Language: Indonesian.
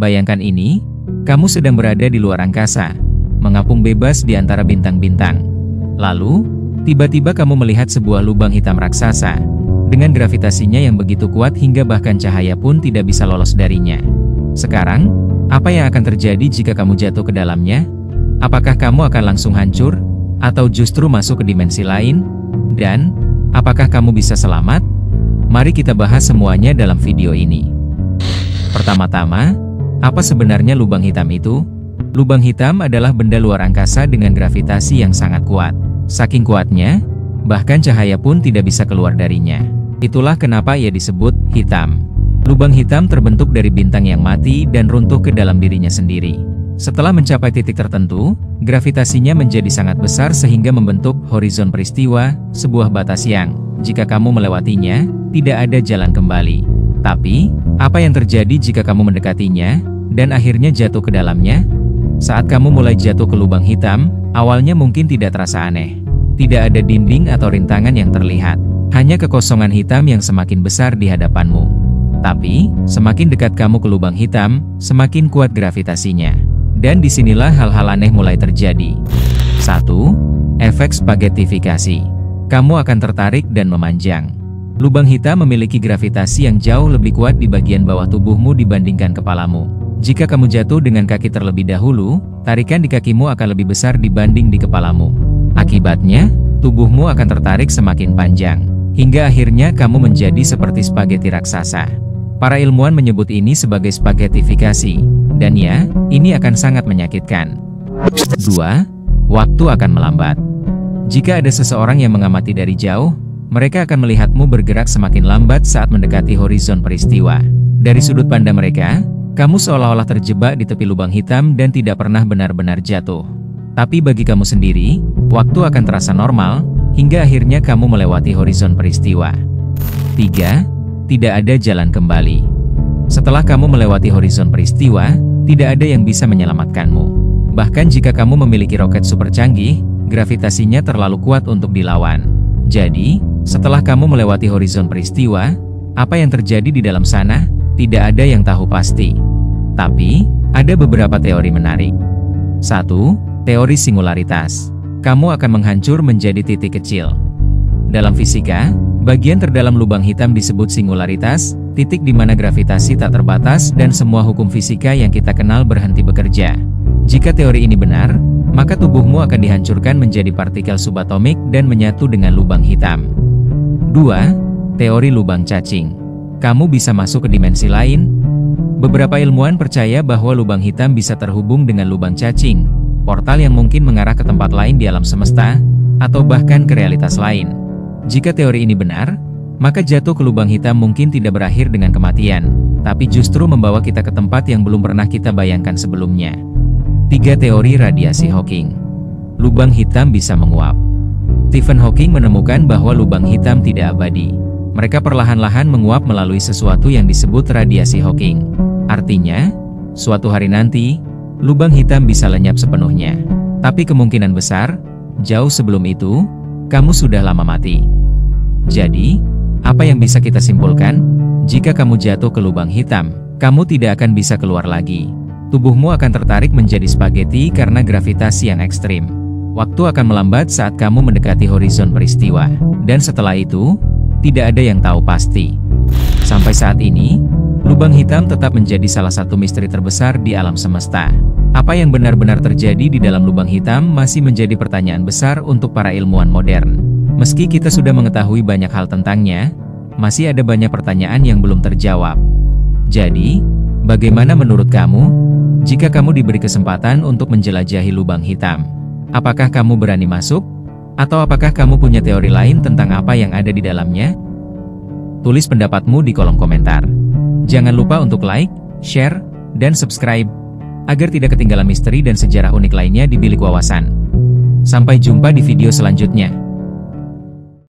Bayangkan ini, kamu sedang berada di luar angkasa, mengapung bebas di antara bintang-bintang. Lalu, tiba-tiba kamu melihat sebuah lubang hitam raksasa, dengan gravitasinya yang begitu kuat hingga bahkan cahaya pun tidak bisa lolos darinya. Sekarang, apa yang akan terjadi jika kamu jatuh ke dalamnya? Apakah kamu akan langsung hancur? Atau justru masuk ke dimensi lain? Dan, apakah kamu bisa selamat? Mari kita bahas semuanya dalam video ini. Pertama-tama, apa sebenarnya lubang hitam itu? Lubang hitam adalah benda luar angkasa dengan gravitasi yang sangat kuat. Saking kuatnya, bahkan cahaya pun tidak bisa keluar darinya. Itulah kenapa ia disebut hitam. Lubang hitam terbentuk dari bintang yang mati dan runtuh ke dalam dirinya sendiri. Setelah mencapai titik tertentu, gravitasinya menjadi sangat besar sehingga membentuk horizon peristiwa, sebuah batas yang, jika kamu melewatinya, tidak ada jalan kembali. Tapi, apa yang terjadi jika kamu mendekatinya, dan akhirnya jatuh ke dalamnya? Saat kamu mulai jatuh ke lubang hitam, awalnya mungkin tidak terasa aneh. Tidak ada dinding atau rintangan yang terlihat. Hanya kekosongan hitam yang semakin besar di hadapanmu. Tapi, semakin dekat kamu ke lubang hitam, semakin kuat gravitasinya. Dan disinilah hal-hal aneh mulai terjadi. 1. Efek spaghettifikasi. Kamu akan tertarik dan memanjang. Lubang hitam memiliki gravitasi yang jauh lebih kuat di bagian bawah tubuhmu dibandingkan kepalamu. Jika kamu jatuh dengan kaki terlebih dahulu, tarikan di kakimu akan lebih besar dibanding di kepalamu. Akibatnya, tubuhmu akan tertarik semakin panjang, hingga akhirnya kamu menjadi seperti spaghetti raksasa. Para ilmuwan menyebut ini sebagai spaghettifikasi, dan ya, ini akan sangat menyakitkan. 2. Waktu akan melambat. Jika ada seseorang yang mengamati dari jauh, mereka akan melihatmu bergerak semakin lambat saat mendekati horizon peristiwa. Dari sudut pandang mereka, kamu seolah-olah terjebak di tepi lubang hitam dan tidak pernah benar-benar jatuh. Tapi bagi kamu sendiri, waktu akan terasa normal, hingga akhirnya kamu melewati horizon peristiwa. 3. Tidak ada jalan kembali. Setelah kamu melewati horizon peristiwa, tidak ada yang bisa menyelamatkanmu. Bahkan jika kamu memiliki roket super canggih, gravitasinya terlalu kuat untuk dilawan. Jadi, setelah kamu melewati horizon peristiwa, apa yang terjadi di dalam sana? Tidak ada yang tahu pasti. Tapi, ada beberapa teori menarik. 1. Teori singularitas. Kamu akan menghancur menjadi titik kecil. Dalam fisika, bagian terdalam lubang hitam disebut singularitas, titik di mana gravitasi tak terbatas dan semua hukum fisika yang kita kenal berhenti bekerja. Jika teori ini benar, maka tubuhmu akan dihancurkan menjadi partikel subatomik dan menyatu dengan lubang hitam. 2. Teori lubang cacing. Kamu bisa masuk ke dimensi lain? Beberapa ilmuwan percaya bahwa lubang hitam bisa terhubung dengan lubang cacing, portal yang mungkin mengarah ke tempat lain di alam semesta, atau bahkan ke realitas lain. Jika teori ini benar, maka jatuh ke lubang hitam mungkin tidak berakhir dengan kematian, tapi justru membawa kita ke tempat yang belum pernah kita bayangkan sebelumnya. 3. Teori radiasi Hawking. Lubang hitam bisa menguap. Stephen Hawking menemukan bahwa lubang hitam tidak abadi. Mereka perlahan-lahan menguap melalui sesuatu yang disebut radiasi Hawking. Artinya, suatu hari nanti, lubang hitam bisa lenyap sepenuhnya. Tapi kemungkinan besar, jauh sebelum itu, kamu sudah lama mati. Jadi, apa yang bisa kita simpulkan? Jika kamu jatuh ke lubang hitam, kamu tidak akan bisa keluar lagi. Tubuhmu akan tertarik menjadi spaghetti karena gravitasi yang ekstrim. Waktu akan melambat saat kamu mendekati horizon peristiwa. Dan setelah itu, tidak ada yang tahu pasti. Sampai saat ini, lubang hitam tetap menjadi salah satu misteri terbesar di alam semesta. Apa yang benar-benar terjadi di dalam lubang hitam masih menjadi pertanyaan besar untuk para ilmuwan modern. Meski kita sudah mengetahui banyak hal tentangnya, masih ada banyak pertanyaan yang belum terjawab. Jadi, bagaimana menurut kamu? Jika kamu diberi kesempatan untuk menjelajahi lubang hitam, apakah kamu berani masuk? Atau apakah kamu punya teori lain tentang apa yang ada di dalamnya? Tulis pendapatmu di kolom komentar. Jangan lupa untuk like, share, dan subscribe, agar tidak ketinggalan misteri dan sejarah unik lainnya di Bilik Wawasan. Sampai jumpa di video selanjutnya.